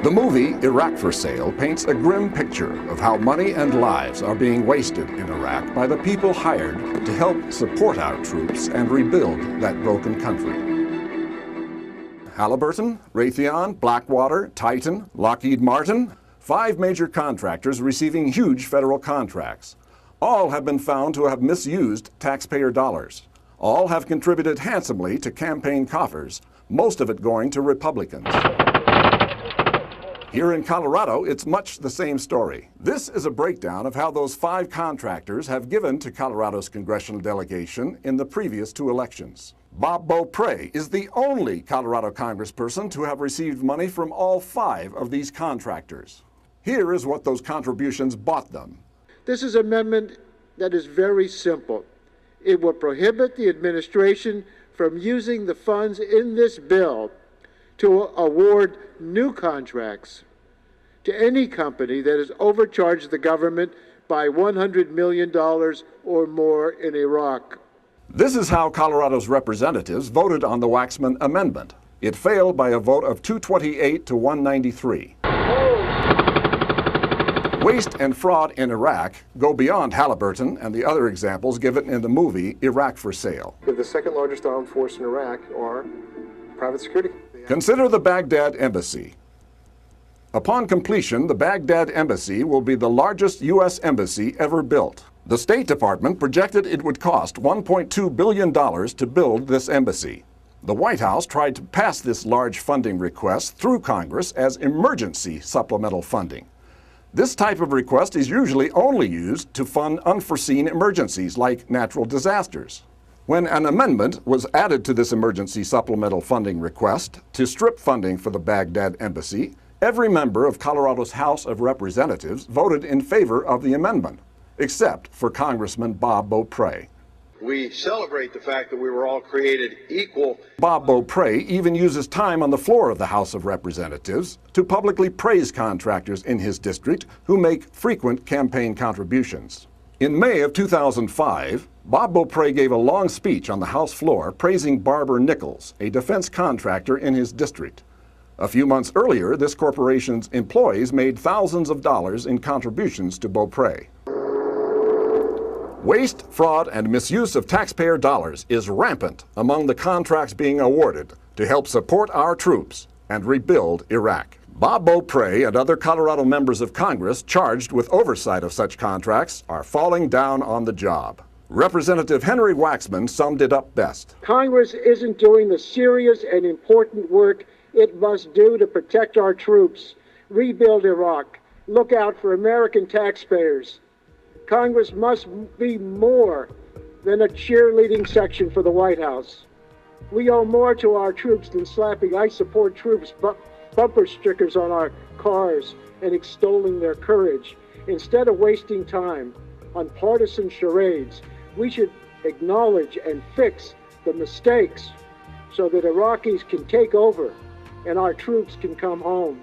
The movie Iraq for Sale paints a grim picture of how money and lives are being wasted in Iraq by the people hired to help support our troops and rebuild that broken country. Halliburton, Raytheon, Blackwater, Titan, Lockheed Martin, 5 major contractors receiving huge federal contracts. All have been found to have misused taxpayer dollars. All have contributed handsomely to campaign coffers, most of it going to Republicans. Here in Colorado, it's much the same story. This is a breakdown of how those 5 contractors have given to Colorado's congressional delegation in the previous 2 elections. Bob Beauprez is the only Colorado congressperson to have received money from all 5 of these contractors. Here is what those contributions bought them. This is an amendment that is very simple. It will prohibit the administration from using the funds in this bill to award new contracts to any company that has overcharged the government by $100 million or more in Iraq. This is how Colorado's representatives voted on the Waxman amendment. It failed by a vote of 228 to 193. Waste and fraud in Iraq go beyond Halliburton and the other examples given in the movie Iraq for Sale. The second largest armed force in Iraq are private security. Consider the Baghdad Embassy. Upon completion, the Baghdad Embassy will be the largest U.S. embassy ever built. The State Department projected it would cost $1.2 billion to build this embassy. The White House tried to pass this large funding request through Congress as emergency supplemental funding. This type of request is usually only used to fund unforeseen emergencies like natural disasters. When an amendment was added to this emergency supplemental funding request to strip funding for the Baghdad Embassy, every member of Colorado's House of Representatives voted in favor of the amendment, except for Congressman Bob Beauprez. We celebrate the fact that we were all created equal. Bob Beauprez even uses time on the floor of the House of Representatives to publicly praise contractors in his district who make frequent campaign contributions. In May of 2005, Bob Beauprez gave a long speech on the House floor praising Barber Nichols, a defense contractor in his district. A few months earlier, this corporation's employees made thousands of dollars in contributions to Beauprez. Waste, fraud, and misuse of taxpayer dollars is rampant among the contracts being awarded to help support our troops and rebuild Iraq. Bob Beauprez and other Colorado members of Congress charged with oversight of such contracts are falling down on the job. Representative Henry Waxman summed it up best. Congress isn't doing the serious and important work it must do to protect our troops, rebuild Iraq, look out for American taxpayers. Congress must be more than a cheerleading section for the White House. We owe more to our troops than slapping "I support troops" bumper stickers on our cars and extolling their courage. Instead of wasting time on partisan charades, we should acknowledge and fix the mistakes so that Iraqis can take over and our troops can come home.